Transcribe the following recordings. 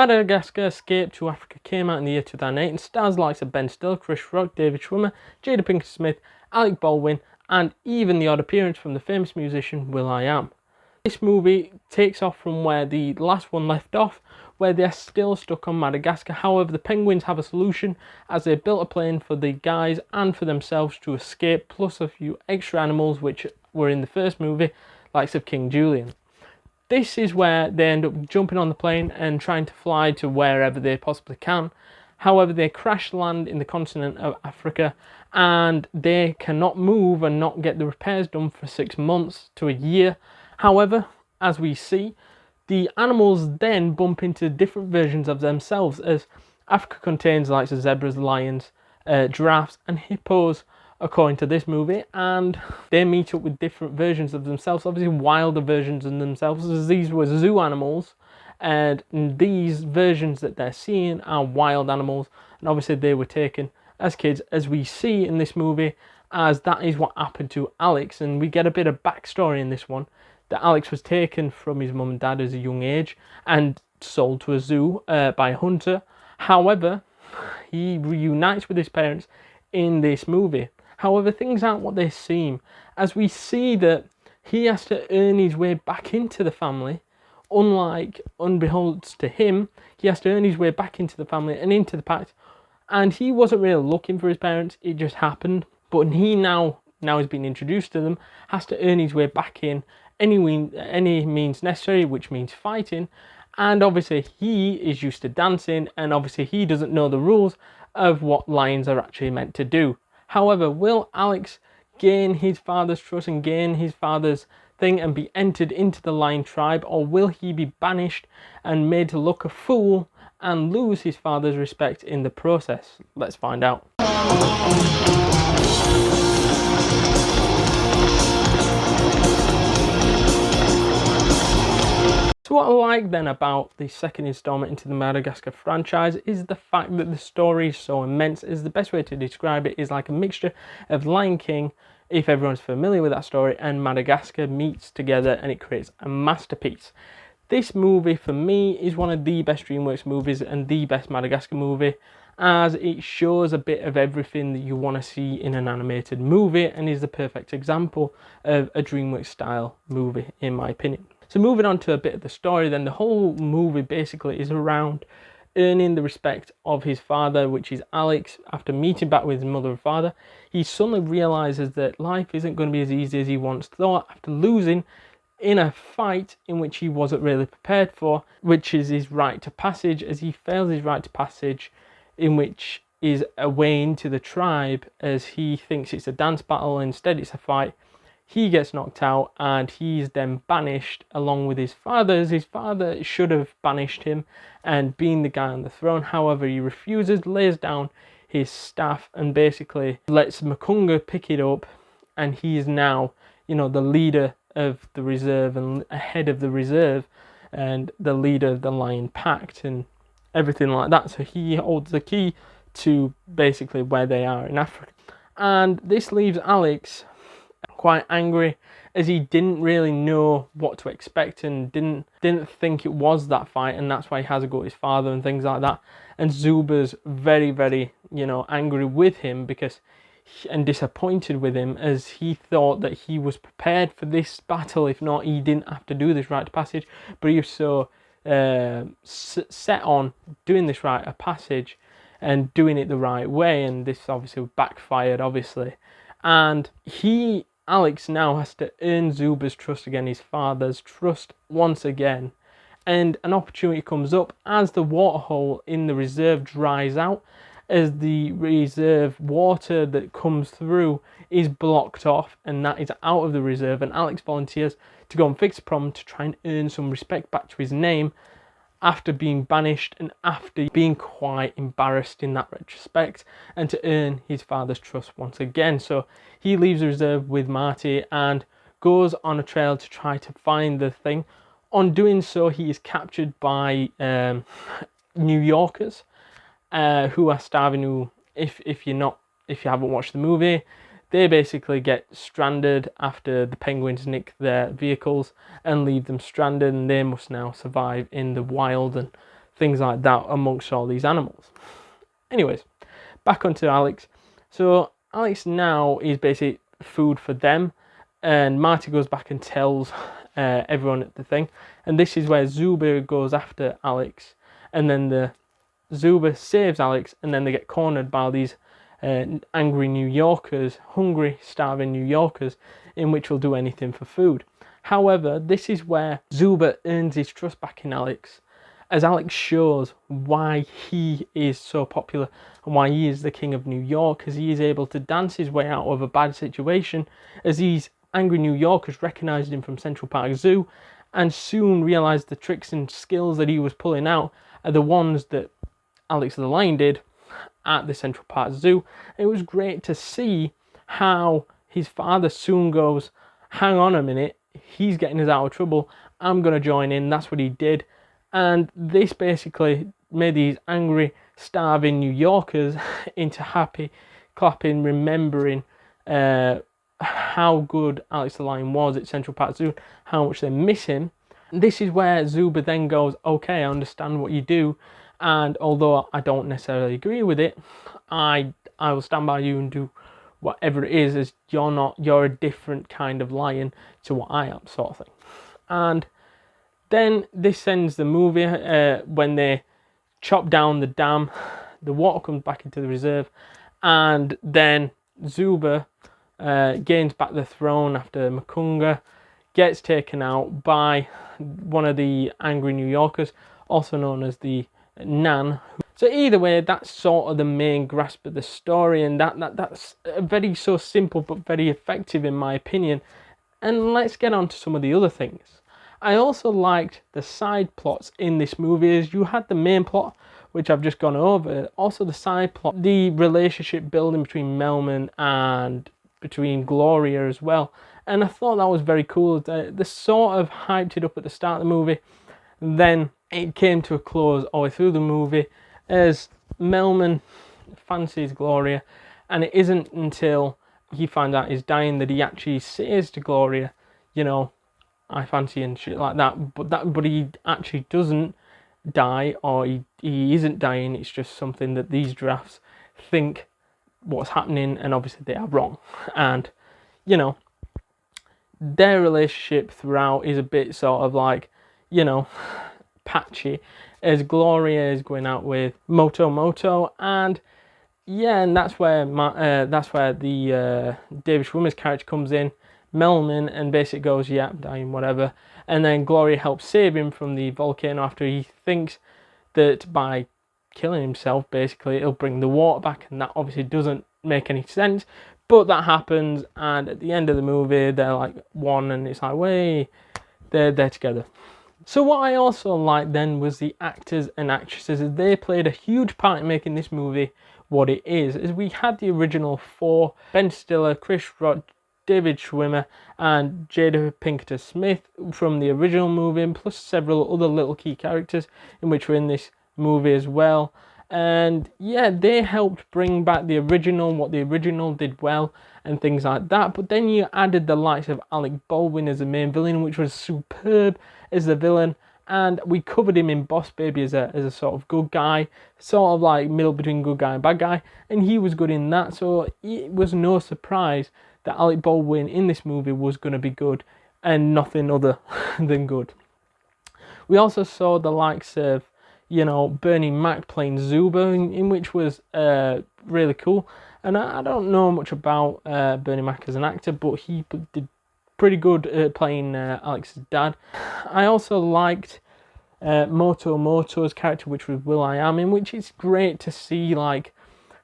Madagascar Escape to Africa came out in the year 2008 and stars the likes of Ben Stiller, Chris Rock, David Schwimmer, Jada Pinkett Smith, Alec Baldwin, and even the odd appearance from the famous musician Will.i.am. This movie takes off from where the last one left off, where they're still stuck on Madagascar. However, the penguins have a solution as they built a plane for the guys and for themselves to escape, plus a few extra animals which were in the first movie, likes of King Julian. This is where they end up jumping on the plane and trying to fly to wherever they possibly can. However, they crash land in the continent of Africa and they cannot move and not get the repairs done for 6 months to a year. However, as we see, the animals then bump into different versions of themselves, as Africa contains the likes of zebras, lions, giraffes and hippos, according to this movie, and they meet up with different versions of themselves, obviously wilder versions of themselves, as these were zoo animals, and these versions that they're seeing are wild animals, and obviously they were taken as kids, as we see in this movie, as that is what happened to Alex. And we get a bit of backstory in this one, that Alex was taken from his mum and dad as a young age and sold to a zoo by a hunter. However, he reunites with his parents in this movie. However, things aren't what they seem, as we see that he has to earn his way back into the family. Unbeknownst to him, he has to earn his way back into the family and into the pact. And he wasn't really looking for his parents, it just happened. But he now he's been introduced to them, has to earn his way back in any means necessary, which means fighting. And obviously he is used to dancing, and obviously he doesn't know the rules of what lions are actually meant to do. However, will Alex gain his father's trust and gain his father's thing and be entered into the lion tribe, or will he be banished and made to look a fool and lose his father's respect in the process? Let's find out. So what I like then about the second installment into the Madagascar franchise is the fact that the story is so immense. Is the best way to describe it is like a mixture of Lion King, if everyone's familiar with that story, and Madagascar meets together and it creates a masterpiece. This movie for me is one of the best DreamWorks movies and the best Madagascar movie, as it shows a bit of everything that you want to see in an animated movie and is the perfect example of a DreamWorks style movie in my opinion. So moving on to a bit of the story, then the whole movie basically is around earning the respect of his father, which is Alex. After meeting back with his mother and father, he suddenly realizes that life isn't going to be as easy as he once thought after losing in a fight in which he wasn't really prepared for, which is his rite of passage, as he fails his rite of passage, in which is a way into the tribe, as he thinks it's a dance battle, instead it's a fight. He gets knocked out and he's then banished along with his father, as his father should have banished him and been the guy on the throne. However, he refuses, lays down his staff and basically lets Makunga pick it up, and he is now, you know, the leader of the reserve and ahead of the reserve and the leader of the Lion Pact and everything like that. So he holds the key to basically where they are in Africa. And this leaves Alex quite angry, as he didn't really know what to expect and didn't think it was that fight, and that's why he has to go to his father and things like that. And Zuba's very, very, you know, angry with him and disappointed with him, as he thought that he was prepared for this battle. If not, he didn't have to do this rite of passage, but he was so set on doing this rite of passage and doing it the right way, and this obviously backfired, obviously. And Alex now has to earn Zuba's trust again, his father's trust once again. And an opportunity comes up as the waterhole in the reserve dries out, as the reserve water that comes through is blocked off, and that is out of the reserve. And Alex volunteers to go and fix the problem to try and earn some respect back to his name, after being banished and after being quite embarrassed in that retrospect, and to earn his father's trust once again. So he leaves the reserve with Marty and goes on a trail to try to find the thing. On doing so, he is captured by New Yorkers who are starving. Who, if you haven't watched the movie, they basically get stranded after the penguins nick their vehicles and leave them stranded, and they must now survive in the wild and things like that amongst all these animals. Anyways, back onto Alex. So Alex now is basically food for them, and Marty goes back and tells everyone at the thing, and this is where Zuba goes after Alex, and then the Zuba saves Alex, and then they get cornered by these angry New Yorkers, hungry, starving New Yorkers, in which will do anything for food. However, this is where Zuba earns his trust back in Alex, as Alex shows why he is so popular and why he is the king of New York, as he is able to dance his way out of a bad situation, as these angry New Yorkers recognised him from Central Park Zoo and soon realised the tricks and skills that he was pulling out are the ones that Alex the Lion did at the Central Park Zoo. It was great to see how his father soon goes, hang on a minute, he's getting us out of trouble, I'm going to join in. That's what he did. And this basically made these angry, starving New Yorkers into happy, clapping, remembering how good Alex the Lion was at Central Park Zoo, how much they miss him. This is where Zuba then goes, okay, I understand what you do, and although I don't necessarily agree with it, I will stand by you and do whatever it is, as you're a different kind of lion to what I am, sort of thing. And then this ends the movie when they chop down the dam, the water comes back into the reserve, and then Zuba gains back the throne after Makunga gets taken out by one of the angry New Yorkers, also known as the Nan. So either way, that's sort of the main grasp of the story, and that's very so simple but very effective in my opinion. And let's get on to some of the other things. I also liked the side plots in this movie, as you had the main plot, which I've just gone over, also the side plot, the relationship building between Melman and between Gloria as well. And I thought that was very cool. They sort of hyped it up at the start of the movie, then it came to a close all the way through the movie as Melman fancies Gloria, and it isn't until he finds out he's dying that he actually says to Gloria, you know, I fancy and shit like that. But he actually doesn't die, or he isn't dying. It's just something that these giraffes think what's happening, and obviously they are wrong. And you know, their relationship throughout is a bit sort of like, you know, patchy, as Gloria is going out with Moto, and yeah, and that's where the David Schwimmer's character comes in, Melman, and basically goes, yeah, I'm dying, whatever. And then Gloria helps save him from the volcano after he thinks that by killing himself, basically, it'll bring the water back, and that obviously doesn't make any sense. But that happens, and at the end of the movie, they're like one, and it's like, way, they're together. So what I also liked then was the actors and actresses, as they played a huge part in making this movie what it is. As we had the original four, Ben Stiller, Chris Rock, David Schwimmer, and Jada Pinkett Smith from the original movie, and plus several other little key characters in which were in this movie as well. And yeah, they helped bring back the original, what the original did well, and things like that. But then you added the likes of Alec Baldwin as the main villain, which was superb as the villain. And we covered him in Boss Baby as a sort of good guy, sort of like middle between good guy and bad guy, and he was good in that. So it was no surprise that Alec Baldwin in this movie was going to be good and nothing other than good. We also saw the likes of, you know, Bernie Mac playing Zuba, in which was really cool. And I don't know much about Bernie Mac as an actor, but he did pretty good at playing Alex's dad. I also liked Moto's character, which was Will.i.am, in which it's great to see like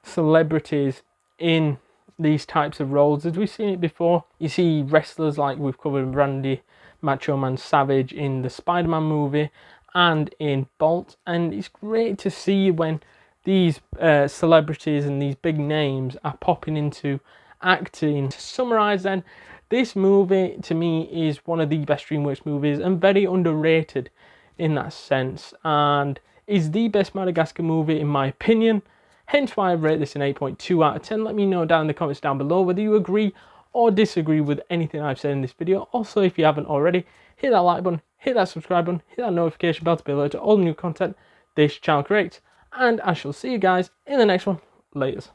celebrities in these types of roles, as we've seen it before. You see wrestlers like we've covered Randy Macho Man Savage in the Spider-Man movie and in Bolt, and it's great to see when these celebrities and these big names are popping into acting. To summarise then, this movie to me is one of the best DreamWorks movies and very underrated in that sense, and is the best Madagascar movie in my opinion, hence why I rate this an 8.2 out of 10. Let me know down in the comments down below whether you agree or disagree with anything I've said in this video. Also, if you haven't already, hit that like button, hit that subscribe button, hit that notification bell to be alerted to all new content this channel creates. And I shall see you guys in the next one. Laters.